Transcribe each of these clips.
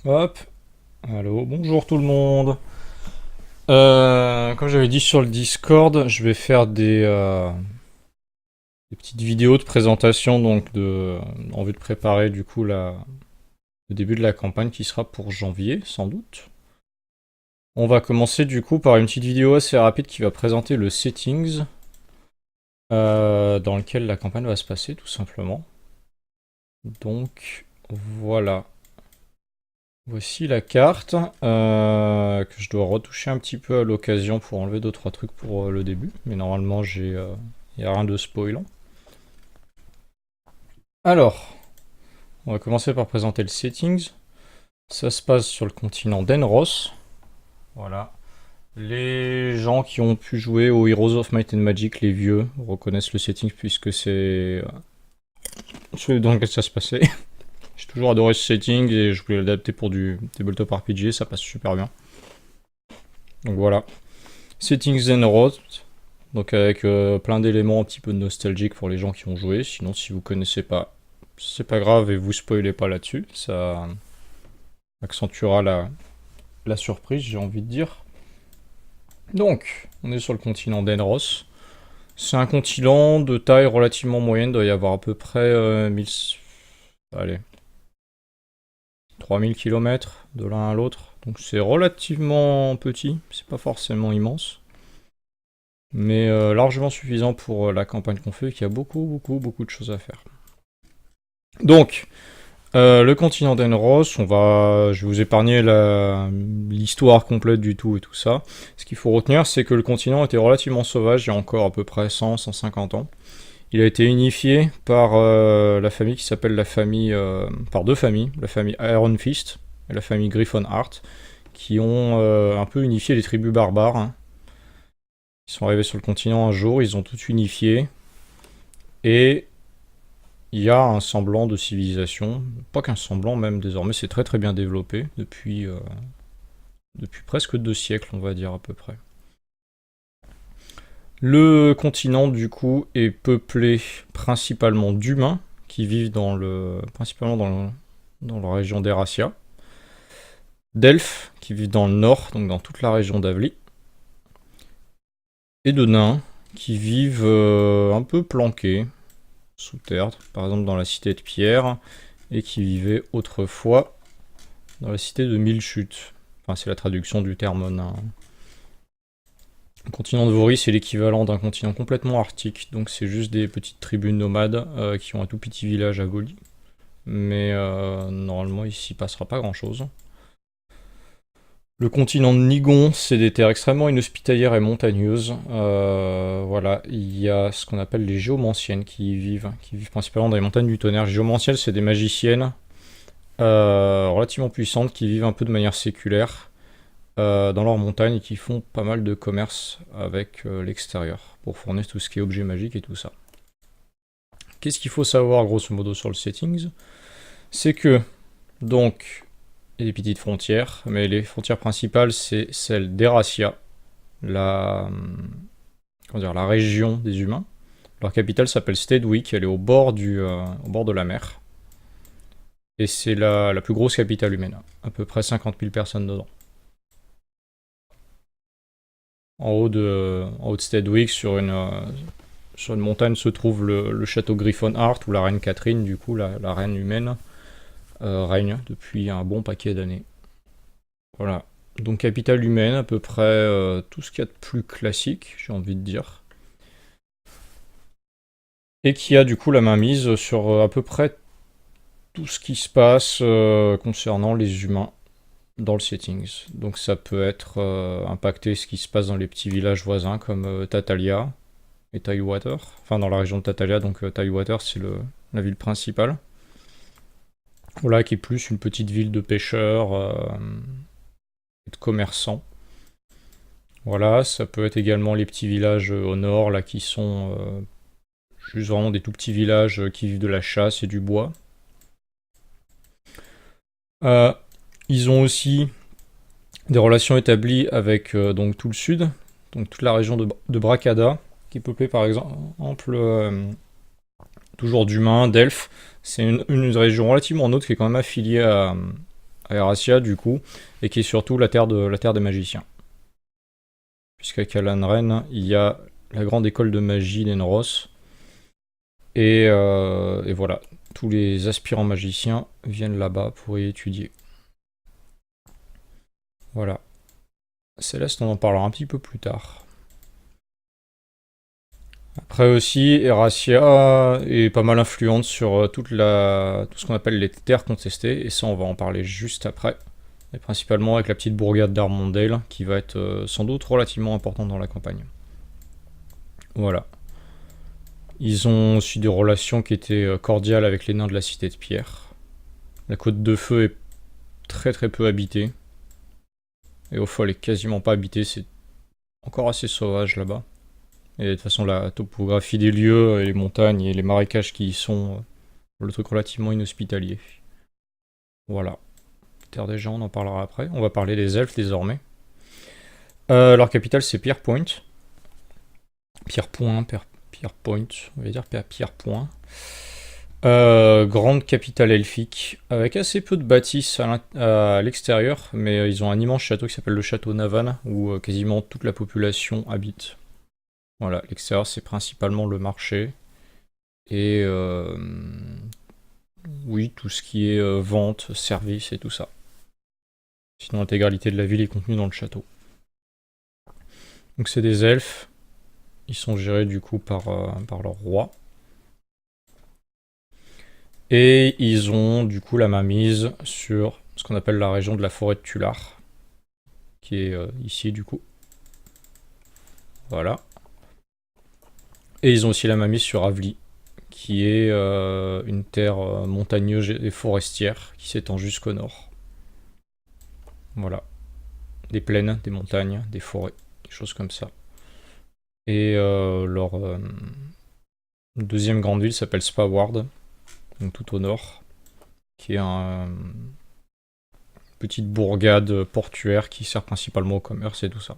Hop, allô, bonjour tout le monde. Comme j'avais dit sur le Discord, je vais faire des petites vidéos de présentation en vue de préparer du coup le début de la campagne qui sera pour janvier sans doute. On va commencer du coup par une petite vidéo assez rapide qui va présenter le settings dans lequel la campagne va se passer tout simplement. Donc voilà. Voici la carte que je dois retoucher un petit peu à l'occasion pour enlever 2-3 trucs pour le début. Mais normalement, y a rien de spoilant. Alors, on va commencer par présenter le settings. Ça se passe sur le continent d'Enros. Voilà. Les gens qui ont pu jouer aux Heroes of Might and Magic, les vieux, reconnaissent le setting puisque c'est dans lequel ça se passait. J'ai toujours adoré ce setting et je voulais l'adapter pour du tabletop RPG, ça passe super bien. Donc voilà. Settings Zenroth, donc avec plein d'éléments un petit peu nostalgiques pour les gens qui ont joué. Sinon, si vous connaissez pas, c'est pas grave et vous spoilez pas là-dessus. Ça accentuera la surprise, j'ai envie de dire. Donc, on est sur le continent d'Enros. C'est un continent de taille relativement moyenne, il doit y avoir à peu près 3000 km de l'un à l'autre. Donc c'est relativement petit, c'est pas forcément immense. Mais largement suffisant pour la campagne qu'on fait, qu'il y a beaucoup de choses à faire. Donc, le continent d'Enros, je vais vous épargner l'histoire complète du tout et tout ça. Ce qu'il faut retenir, c'est que le continent était relativement sauvage il y a encore à peu près 100-150 ans. Il a été unifié par la famille qui s'appelle par deux familles, la famille Iron Fist et la famille Griffonheart, qui ont un peu unifié les tribus barbares, hein. Ils sont arrivés sur le continent un jour, ils ont tout unifié, et il y a un semblant de civilisation, pas qu'un semblant même désormais, c'est très bien développé depuis presque 2 siècles, on va dire à peu près. Le continent du coup est peuplé principalement d'humains qui vivent principalement dans la région d'Erasia, d'elfes qui vivent dans le nord, donc dans toute la région d'Avli, et de nains qui vivent un peu planqués sous terre, par exemple dans la cité de Pierre, et qui vivaient autrefois dans la cité de Mille Chutes. Enfin, c'est la traduction du terme nain. Le continent de Vori, c'est l'équivalent d'un continent complètement arctique, donc c'est juste des petites tribus nomades qui ont un tout petit village à Voli. Mais normalement, ici, il passera pas grand chose. Le continent de Nigon, c'est des terres extrêmement inhospitalières et montagneuses. Voilà, il y a ce qu'on appelle les géomanciennes qui y vivent principalement dans les montagnes du tonnerre. Les géomanciennes, c'est des magiciennes relativement puissantes qui vivent un peu de manière séculaire dans leurs montagnes et qui font pas mal de commerce avec l'extérieur pour fournir tout ce qui est objets magiques et tout ça. Qu'est-ce qu'il faut savoir grosso modo sur le settings? C'est que, donc, il y a des petites frontières, mais les frontières principales, c'est celle d'Erasia, la région des humains. Leur capitale s'appelle Stedwick, elle est au bord de la mer. Et c'est la plus grosse capitale humaine, à peu près 50 000 personnes dedans. En haut de Stedwick, sur une montagne, se trouve le château Griffonheart, où la reine Catherine, du coup, la reine humaine, règne depuis un bon paquet d'années. Voilà. Donc capitale humaine, à peu près tout ce qu'il y a de plus classique, j'ai envie de dire. Et qui a du coup la mainmise sur à peu près tout ce qui se passe concernant les humains dans le settings. Donc ça peut être impacter ce qui se passe dans les petits villages voisins comme Tatalia et Tidewater. Enfin dans la région de Tatalia, donc Tidewater c'est la ville principale. Voilà, qui est plus une petite ville de pêcheurs et de commerçants. Voilà, ça peut être également les petits villages au nord, là, qui sont juste vraiment des tout petits villages qui vivent de la chasse et du bois. Euh, Ils ont aussi des relations établies avec donc tout le sud, donc toute la région de Bracada, qui est peuplée par exemple toujours d'humains, d'elfes. C'est une région relativement neutre qui est quand même affiliée à Erasia du coup, et qui est surtout la terre des magiciens. Puisqu'à Kalanren, il y a la grande école de magie d'Enros, et voilà, tous les aspirants magiciens viennent là-bas pour y étudier. Voilà. Céleste, on en parlera un petit peu plus tard. Après aussi, Erasia est pas mal influente sur tout ce qu'on appelle les terres contestées, et ça on va en parler juste après. Et principalement avec la petite bourgade d'Armondale, qui va être sans doute relativement importante dans la campagne. Voilà. Ils ont aussi des relations qui étaient cordiales avec les nains de la Cité de Pierre. La côte de feu est très très peu habitée. Et au fond, elle est quasiment pas habitée, c'est encore assez sauvage là-bas. Et de toute façon, la topographie des lieux, et les montagnes et les marécages qui y sont, le truc relativement inhospitalier. Voilà. Terre des gens, on en parlera après. On va parler des elfes désormais. Leur capitale, c'est Pierrepoint. Pierrepoint, on va dire Pierrepoint. Grande capitale elfique, avec assez peu de bâtisses à l'extérieur, mais ils ont un immense château qui s'appelle le château Navan, où quasiment toute la population habite. Voilà, l'extérieur c'est principalement le marché, et oui, tout ce qui est vente, service et tout ça. Sinon l'intégralité de la ville est contenue dans le château. Donc c'est des elfes, ils sont gérés du coup par leur roi. Et ils ont du coup la mainmise sur ce qu'on appelle la région de la forêt de Tular, qui est ici du coup. Voilà. Et ils ont aussi la mainmise sur Avli, qui est une terre montagneuse et forestière qui s'étend jusqu'au nord. Voilà. Des plaines, des montagnes, des forêts, des choses comme ça. Et leur deuxième grande ville s'appelle Spaward, donc tout au nord, qui est une petite bourgade portuaire qui sert principalement au commerce et tout ça.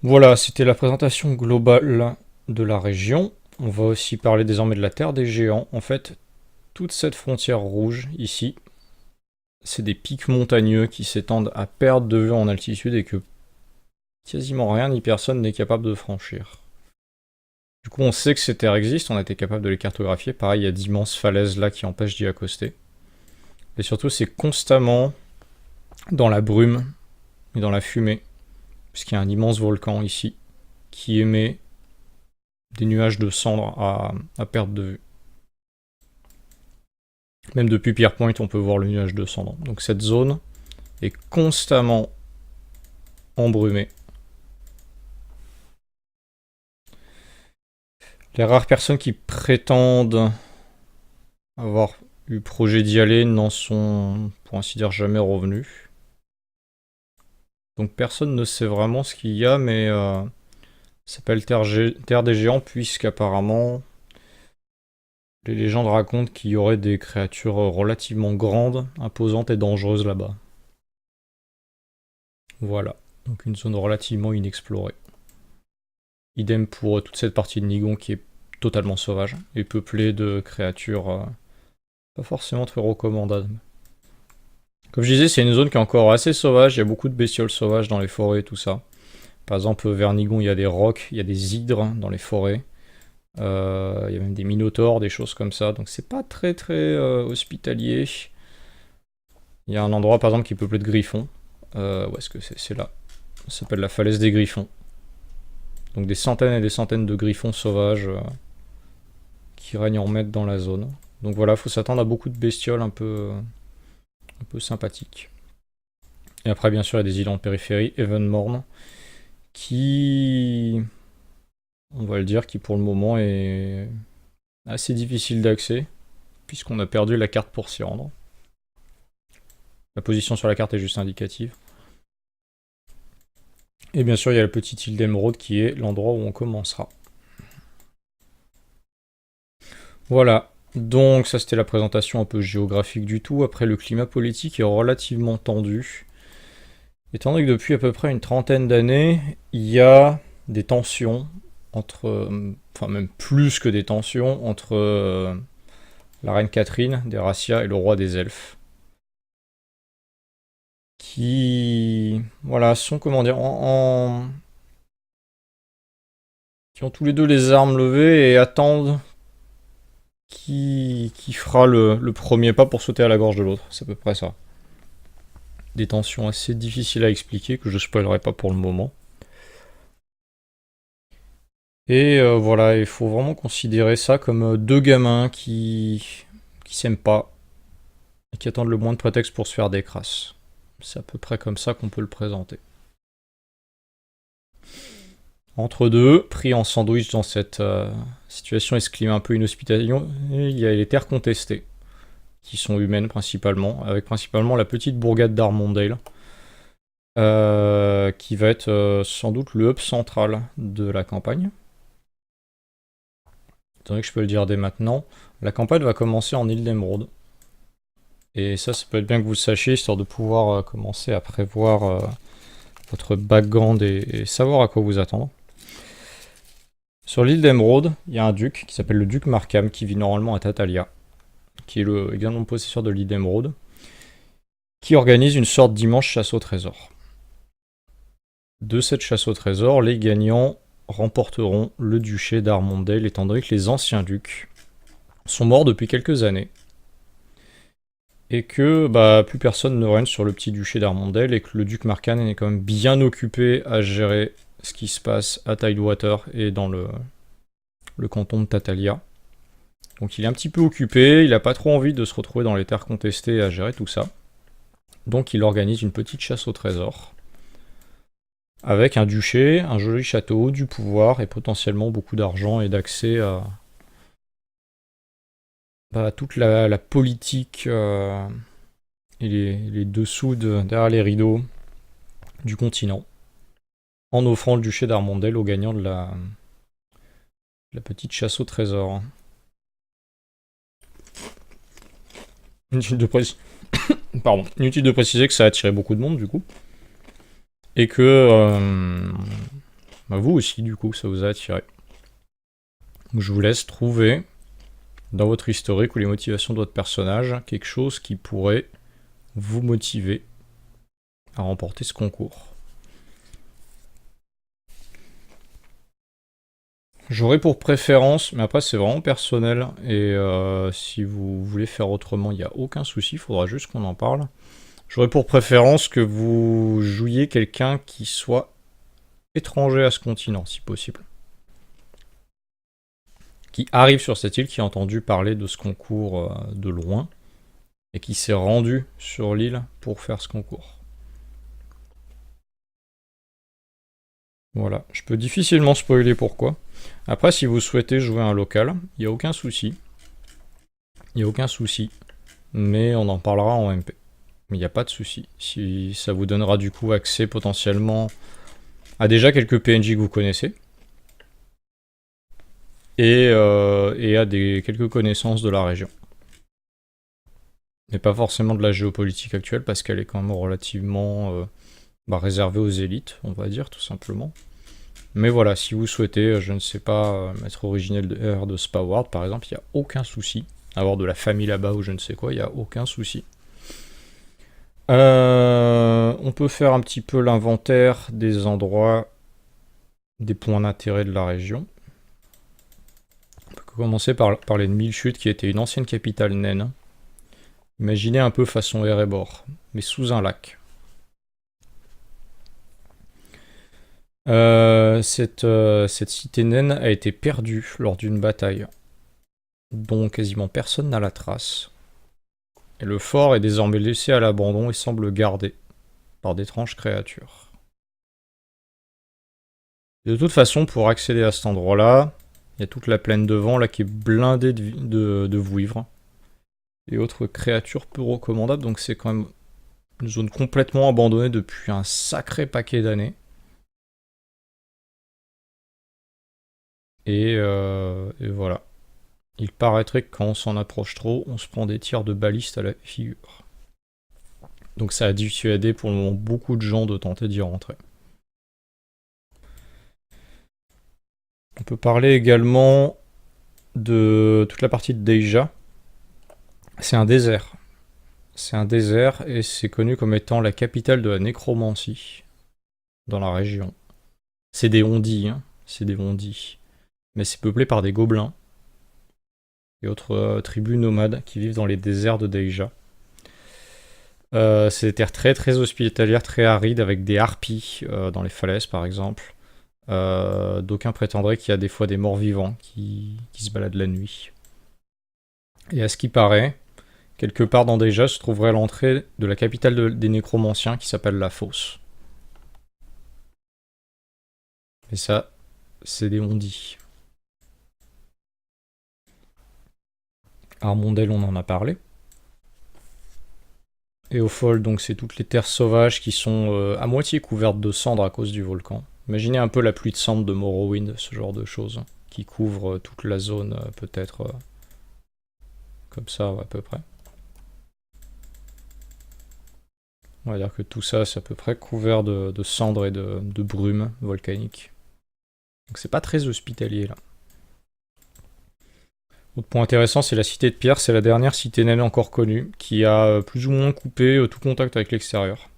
Voilà, c'était la présentation globale de la région. On va aussi parler désormais de la Terre des Géants. En fait, toute cette frontière rouge ici, c'est des pics montagneux qui s'étendent à perte de vue en altitude et que quasiment rien ni personne n'est capable de franchir. Du coup, on sait que ces terres existent, on a été capable de les cartographier. Pareil, il y a d'immenses falaises là qui empêchent d'y accoster. Et surtout, c'est constamment dans la brume et dans la fumée, puisqu'il y a un immense volcan ici qui émet des nuages de cendres à perte de vue. Même depuis Pierrepoint, on peut voir le nuage de cendres. Donc cette zone est constamment embrumée. Les rares personnes qui prétendent avoir eu projet d'y aller n'en sont, pour ainsi dire, jamais revenus. Donc personne ne sait vraiment ce qu'il y a, mais ça s'appelle Terre des Géants, puisqu'apparemment les légendes racontent qu'il y aurait des créatures relativement grandes, imposantes et dangereuses là-bas. Voilà, donc une zone relativement inexplorée. Idem pour toute cette partie de Nigon qui est totalement sauvage et peuplée de créatures pas forcément très recommandables. Comme je disais, c'est une zone qui est encore assez sauvage, il y a beaucoup de bestioles sauvages dans les forêts et tout ça. Par exemple, vers Nigon, il y a des rocs, il y a des hydres dans les forêts. Il y a même des minotaures, des choses comme ça. Donc c'est pas très très hospitalier. Il y a un endroit par exemple qui est peuplé de griffons. Où est-ce que c'est là? Ça s'appelle la falaise des griffons. Donc des centaines et des centaines de griffons sauvages qui règnent en maître dans la zone. Donc voilà, faut s'attendre à beaucoup de bestioles un peu sympathiques. Et après bien sûr il y a des îles en périphérie, Evenmorn, qui, on va le dire, qui pour le moment est assez difficile d'accès, puisqu'on a perdu la carte pour s'y rendre. La position sur la carte est juste indicative. Et bien sûr, il y a la petite île d'Emeraude qui est l'endroit où on commencera. Voilà, donc ça c'était la présentation un peu géographique du tout. Après, le climat politique est relativement tendu. Étant donné que depuis à peu près une trentaine d'années, il y a des tensions entre, enfin même plus que des tensions, entre la reine Catherine d'Erasia et le roi des elfes. qui, voilà, sont, comment dire, qui ont tous les deux les armes levées et attendent qui fera le premier pas pour sauter à la gorge de l'autre. C'est à peu près ça. Des tensions assez difficiles à expliquer que je spoilerai pas pour le moment. Et voilà, il faut vraiment considérer ça comme deux gamins qui s'aiment pas et qui attendent le moins de prétexte pour se faire des crasses. C'est à peu près comme ça qu'on peut le présenter. Entre deux, pris en sandwich dans cette situation et ce climat un peu inhospitalier, il y a les terres contestées, qui sont humaines principalement, avec principalement la petite bourgade d'Armondale, qui va être sans doute le hub central de la campagne. Étant donné que je peux le dire dès maintenant, la campagne va commencer en île d'Emeraude. Et ça peut être bien que vous le sachiez, histoire de pouvoir commencer à prévoir votre background et savoir à quoi vous attendre. Sur l'île d'Emeraude, il y a un duc qui s'appelle le duc Markham, qui vit normalement à Tatalia, qui est également le possesseur de l'île d'Emeraude, qui organise une sorte d'immense chasse au trésor. De cette chasse au trésor, les gagnants remporteront le duché d'Armondale, étant donné que les anciens ducs sont morts depuis quelques années, et que plus personne ne règne sur le petit duché d'Armondale, et que le duc Markham est quand même bien occupé à gérer ce qui se passe à Tidewater et dans le canton de Tatalia. Donc il est un petit peu occupé, il n'a pas trop envie de se retrouver dans les terres contestées à gérer tout ça. Donc il organise une petite chasse au trésor, avec un duché, un joli château, du pouvoir et potentiellement beaucoup d'argent et d'accès à toute la politique et les dessous derrière les rideaux du continent, en offrant le duché d'Armondale aux gagnants de la petite chasse au trésor. Inutile de préciser que ça a attiré beaucoup de monde du coup. Et que vous aussi du coup ça vous a attiré. Donc, je vous laisse trouver dans votre historique ou les motivations de votre personnage quelque chose qui pourrait vous motiver à remporter ce concours. J'aurais pour préférence, mais après c'est vraiment personnel, et si vous voulez faire autrement, il n'y a aucun souci, il faudra juste qu'on en parle. J'aurais pour préférence que vous jouiez quelqu'un qui soit étranger à ce continent, si possible. Qui arrive sur cette île, qui a entendu parler de ce concours de loin, et qui s'est rendu sur l'île pour faire ce concours. Voilà, je peux difficilement spoiler pourquoi. Après, si vous souhaitez jouer un local, il n'y a aucun souci. Il n'y a aucun souci. Mais on en parlera en MP. Mais il n'y a pas de souci. Si ça vous donnera du coup accès potentiellement à déjà quelques PNJ que vous connaissez. Et à quelques connaissances de la région. Mais pas forcément de la géopolitique actuelle, parce qu'elle est quand même relativement réservée aux élites, on va dire, tout simplement. Mais voilà, si vous souhaitez, je ne sais pas, être originaire de Spaward, par exemple, il n'y a aucun souci. Avoir de la famille là-bas ou je ne sais quoi, il n'y a aucun souci. On peut faire un petit peu l'inventaire des endroits, des points d'intérêt de la région. On peut commencer par parler de Milchut, qui était une ancienne capitale naine. Imaginez un peu façon Erebor, mais sous un lac. Cette cité naine a été perdue lors d'une bataille, dont quasiment personne n'a la trace. Et le fort est désormais laissé à l'abandon et semble gardé par d'étranges créatures. Et de toute façon, pour accéder à cet endroit-là, il y a toute la plaine de vent là qui est blindée de vouivres et autres créatures peu recommandables, donc c'est quand même une zone complètement abandonnée depuis un sacré paquet d'années. Et voilà. Il paraîtrait que quand on s'en approche trop, on se prend des tirs de baliste à la figure. Donc ça a dissuadé pour le moment beaucoup de gens de tenter d'y rentrer. On peut parler également de toute la partie de Deja. C'est un désert. C'est un désert et c'est connu comme étant la capitale de la nécromancie dans la région. C'est des ondis, hein. C'est des ondis. Mais c'est peuplé par des gobelins et autres tribus nomades qui vivent dans les déserts de Deija. C'est des terres très très hospitalières, très arides, avec des harpies dans les falaises par exemple. D'aucuns prétendraient qu'il y a des fois des morts vivants qui se baladent la nuit. Et à ce qui paraît, quelque part dans Deija se trouverait l'entrée de la capitale des nécromanciens qui s'appelle la Fosse. Et ça, c'est des ondis. Armondel, on en a parlé. Éofol, donc c'est toutes les terres sauvages qui sont à moitié couvertes de cendres à cause du volcan. Imaginez un peu la pluie de cendres de Morrowind, ce genre de choses, qui couvre toute la zone, peut-être comme ça, ouais, à peu près. On va dire que tout ça, c'est à peu près couvert de cendres et de brume volcanique. Donc c'est pas très hospitalier là. Autre point intéressant, c'est la cité de pierre. C'est la dernière cité naine encore connue, qui a plus ou moins coupé tout contact avec l'extérieur.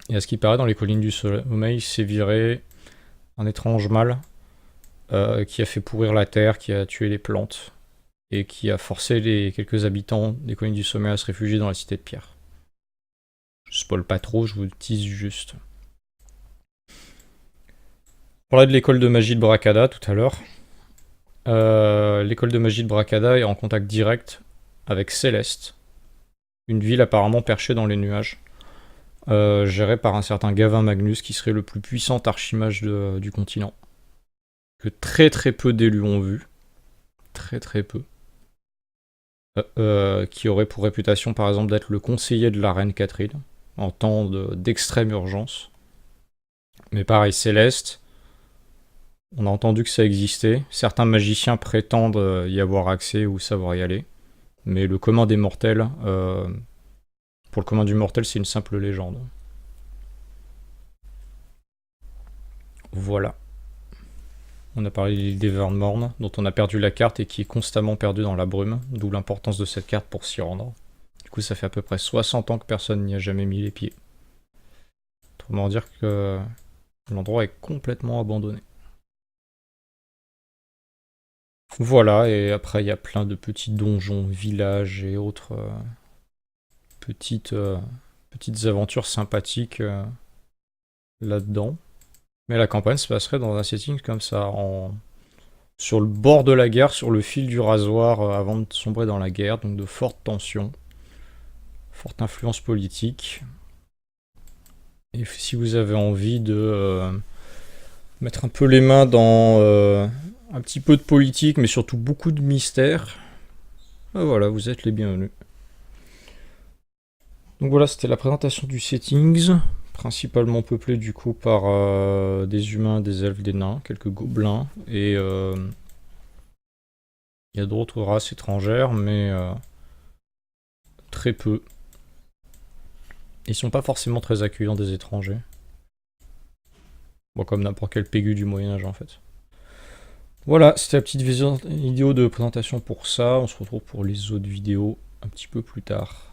Et à ce qui paraît, dans les collines du sommeil, s'est viré un étrange mal qui a fait pourrir la terre, qui a tué les plantes, et qui a forcé les quelques habitants des collines du sommeil à se réfugier dans la cité de pierre. Je spoil pas trop, je vous le tease juste. On parlait de l'école de magie de Bracada tout à l'heure. L'école de magie de Bracada est en contact direct avec Céleste, une ville apparemment perchée dans les nuages, gérée par un certain Gavin Magnus qui serait le plus puissant archimage du continent. Que très très peu d'élus ont vu. Très très peu. Qui aurait pour réputation par exemple d'être le conseiller de la reine Catherine en temps d'extrême urgence. Mais pareil, Céleste, on a entendu que ça existait. Certains magiciens prétendent y avoir accès ou savoir y aller. Mais le commun des mortels, pour le commun du mortel, c'est une simple légende. Voilà. On a parlé de l'île d'Evermorn, dont on a perdu la carte et qui est constamment perdue dans la brume, d'où l'importance de cette carte pour s'y rendre. Du coup, ça fait à peu près 60 ans que personne n'y a jamais mis les pieds. Autrement dire que l'endroit est complètement abandonné. Voilà, et après il y a plein de petits donjons, villages et autres petites aventures sympathiques là-dedans. Mais la campagne se passerait dans un setting comme ça, sur le bord de la guerre, sur le fil du rasoir, avant de sombrer dans la guerre, donc de fortes tensions, forte influence politique. Et si vous avez envie de mettre un peu les mains dans un petit peu de politique, mais surtout beaucoup de mystère, ben voilà, vous êtes les bienvenus. Donc voilà, c'était la présentation du settings, principalement peuplé du coup par des humains, des elfes, des nains, quelques gobelins, et il y a d'autres races étrangères, mais très peu. Ils sont pas forcément très accueillants des étrangers. Bon, comme n'importe quel pégu du Moyen-Âge en fait. Voilà, c'était la petite vidéo de présentation pour ça. On se retrouve pour les autres vidéos un petit peu plus tard.